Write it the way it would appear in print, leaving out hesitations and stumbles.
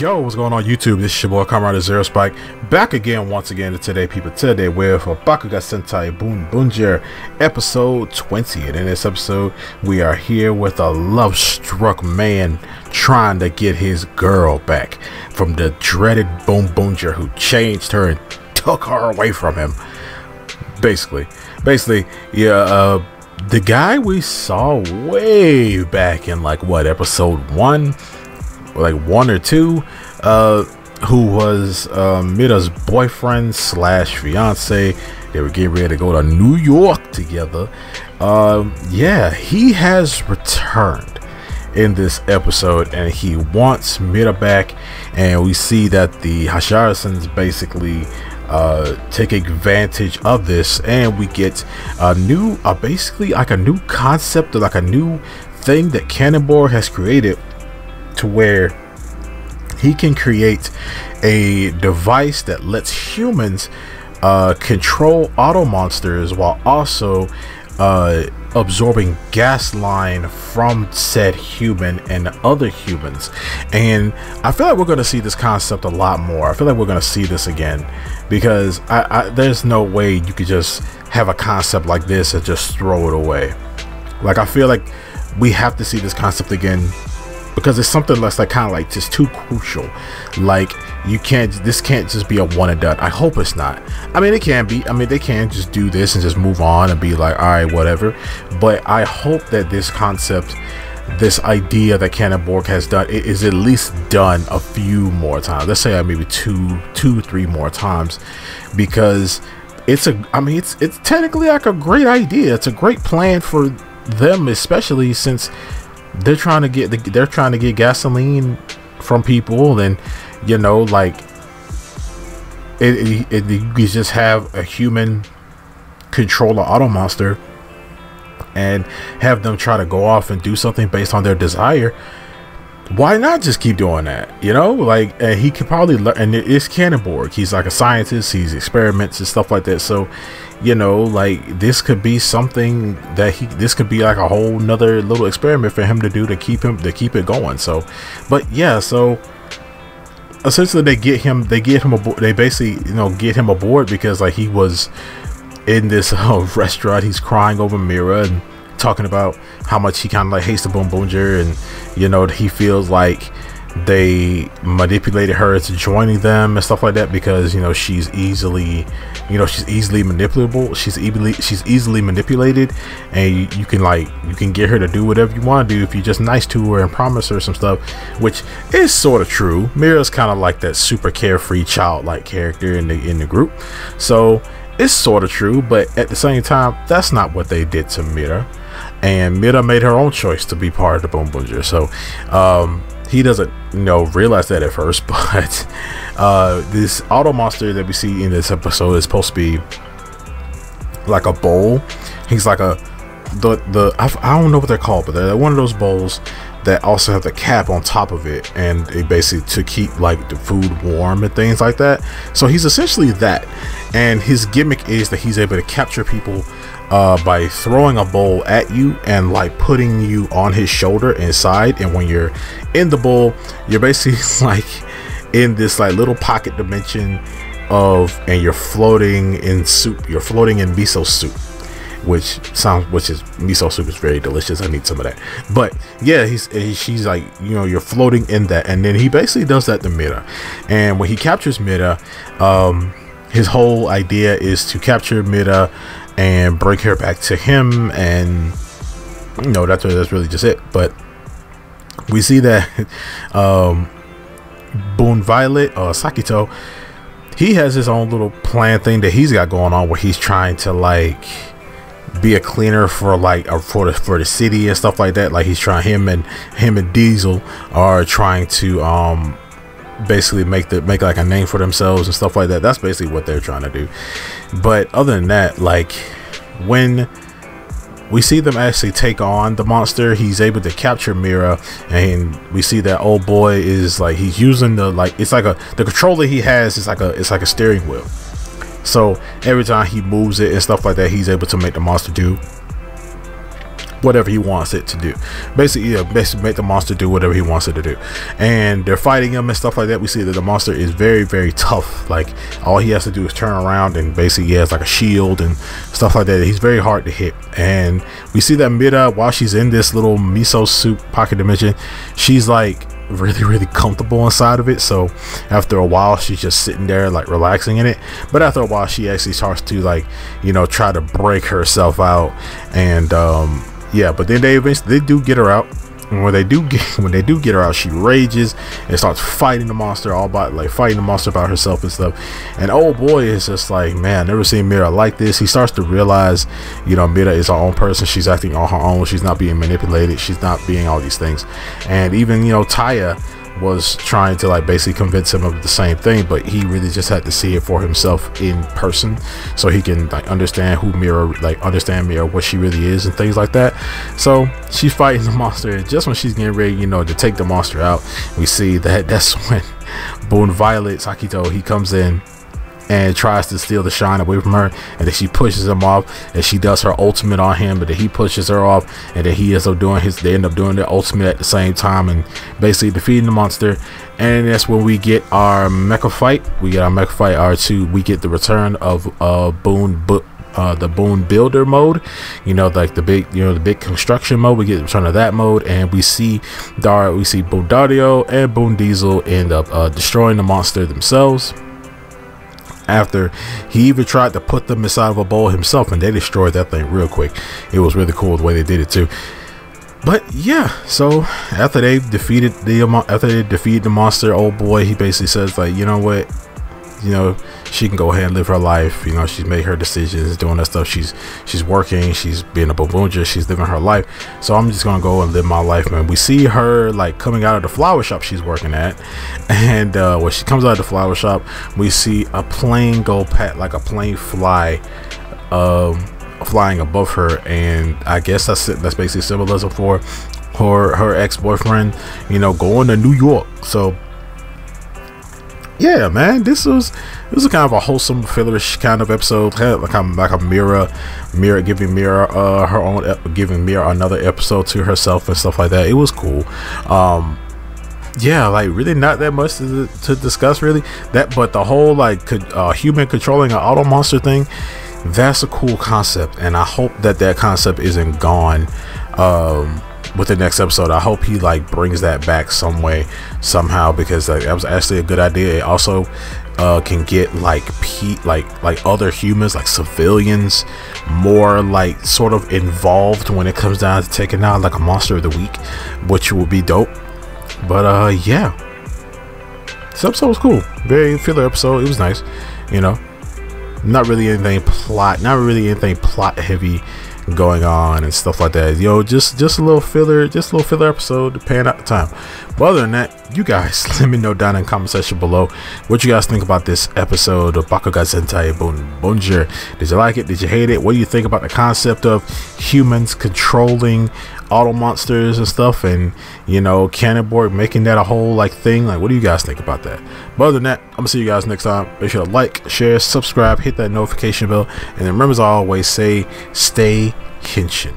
Yo, what's going on YouTube? This is your boy Comrade Zero Spike, back again once again today, people. Today with Bakugan Sentai Bunbunjer episode 20, and in this episode we are here with a love-struck man trying to get his girl back from the dreaded Bunbunjer who changed her and took her away from him. Basically, yeah. The guy we saw way back in like what, episode 1? Like 1 or 2, who was Mira's boyfriend slash fiance. They were getting ready to go to New York together. Yeah, he has returned in this episode and he wants Mira back, and we see that the Hashirasans basically take advantage of this, and we get a new basically like a new concept, or like a new thing that Cannonball has created, to where he can create a device that lets humans control auto monsters while also absorbing gas line from said human and other humans. And I feel like we're going to see this concept a lot more. I feel like we're going to see this again, because there's no way you could just have a concept like this and just throw it away. Like, I feel like we have to see this concept again, because it's something that's like kind of like just too crucial. Like, this can't just be a one and done. I hope it's not. I mean, it can be. I mean, they can just do this and just move on and be like, all right, whatever. But I hope that this concept, this idea that Cannonball has done, it is at least done a few more times. Let's say maybe two, 3 more times, because it's technically like a great idea. It's a great plan for them, especially since they're trying to get gasoline from people. And you know, like you just have a human control an auto monster and have them try to go off and do something based on their desire. Why not just keep doing that? You know, like, and he could probably learn. And it's Cannonball, he's like a scientist, he's experiments and stuff like that. So, you know, like, this could be something that this could be like a whole nother little experiment for him to do to keep it going. So, but yeah, so essentially they get him aboard. They basically, you know, get him aboard because like he was in this restaurant, he's crying over Mira and talking about how much he kind of like hates the Bunbunjer, and you know, he feels like they manipulated her into joining them and stuff like that, because you know, she's easily manipulable. She's easily manipulated, and you can get her to do whatever you want to do if you're just nice to her and promise her some stuff, which is sort of true. Mira's kind of like that super carefree childlike character in the group, so it's sort of true. But at the same time, that's not what they did to Mira, and Mira made her own choice to be part of the Bunbunjer. So he doesn't, you know, realize that at first, but this auto monster that we see in this episode is supposed to be like a bowl. He's like I don't know what they're called, but they're one of those bowls that also have the cap on top of it, and it basically to keep like the food warm and things like that. So he's essentially that, and his gimmick is that he's able to capture people by throwing a bowl at you and like putting you on his shoulder inside. And when you're in the bowl, you're basically like in this like little pocket dimension and you're floating in soup. You're floating in miso soup, which is miso soup is very delicious. I need some of that. But yeah, she's like, you know, you're floating in that, and then he basically does that to Mira. And when he captures Mira, his whole idea is to capture Mira and bring her back to him, and you know, that's really just it. But we see that Boon Violet, Sakito, he has his own little plan thing that he's got going on, where he's trying to like be a cleaner for like for the city and stuff like that. Like, he's trying, him and Diesel are trying to basically make like a name for themselves and stuff like that. That's basically what they're trying to do. But other than that, like, when we see them actually take on the monster, he's able to capture Mira, and we see that old boy is like, he's using the, like, it's like the controller he has is like a steering wheel. So every time he moves it and stuff like that, he's able to make the monster do whatever he wants it to do. Basically, yeah, basically make the monster do whatever he wants it to do. And they're fighting him and stuff like that. We see that the monster is very, very tough. Like, all he has to do is turn around, and basically he has like a shield and stuff like that. He's very hard to hit. And we see that Mira, while she's in this little miso soup pocket dimension, she's like really, really comfortable inside of it. So after a while, she's just sitting there like relaxing in it. But after a while, she actually starts to, like, you know, try to break herself out. And yeah, but then they do get her out. And when they do get her out, she rages and starts fighting the monster, all about like fighting the monster about herself and stuff. And old boy is just like, man, never seen Mira like this. He starts to realize, you know, Mira is her own person. She's acting on her own. She's not being manipulated. She's not being all these things. And even, you know, Taya was trying to like basically convince him of the same thing, but he really just had to see it for himself in person, so he can like understand who Mira, like understand Mira, what she really is and things like that. So she's fighting the monster, and just when she's getting ready, you know, to take the monster out, we see that that's when Boon Violet Sakito, he comes in and tries to steal the shine away from her, and then she pushes him off, and she does her ultimate on him, but then he pushes her off, and then he ends up doing his, they end up doing their ultimate at the same time and basically defeating the monster. And that's when we get our mecha fight. We get our mecha fight R2. We get the return of the Boon Builder mode, you know, like the big, you know, the big construction mode. We get the return of that mode, and we see Boon Dario and Boon Diesel end up destroying the monster themselves, after he even tried to put them inside of a bowl himself, and they destroyed that thing real quick. It was really cool the way they did it too. But yeah, so after they defeated the monster, old boy, he basically says like, you know what, you know, she can go ahead and live her life. You know, she's made her decisions, doing that stuff. She's working, she's being a Boonja, she's living her life. So I'm just gonna go and live my life, man. We see her like coming out of the flower shop she's working at, and when she comes out of the flower shop, we see a plane go pat, like a plane fly, flying above her, and I guess that's basically symbolism for her ex-boyfriend, you know, going to New York. So yeah, man, this was a kind of a wholesome, fillerish kind of episode. Had like a Mira giving Mira her own, giving Mira another episode to herself and stuff like that. It was cool. Yeah, like really not that much to discuss really. But the whole like human controlling an auto monster thing, that's a cool concept, and I hope that concept isn't gone with the next episode. I hope he like brings that back some way, somehow, because like, that was actually a good idea. It also can get like other humans, like civilians, more like sort of involved when it comes down to taking out like a monster of the week, which will be dope. But yeah, this episode was cool. Very filler episode. It was nice, you know. Not really anything plot heavy going on and stuff like that. Yo, just a little filler episode to pan out the time. But other than that, you guys let me know down in the comment section below what you guys think about this episode of Bakugan Sentai Boonja. Did you like it? Did you hate it? What do you think about the concept of humans controlling auto monsters and stuff, and you know, Cannonboard making that a whole like thing? Like, what do you guys think about that? But other than that, I'm gonna see you guys next time. Make sure to like, share, subscribe, hit that notification bell, and remember, as I always say, stay Henshin.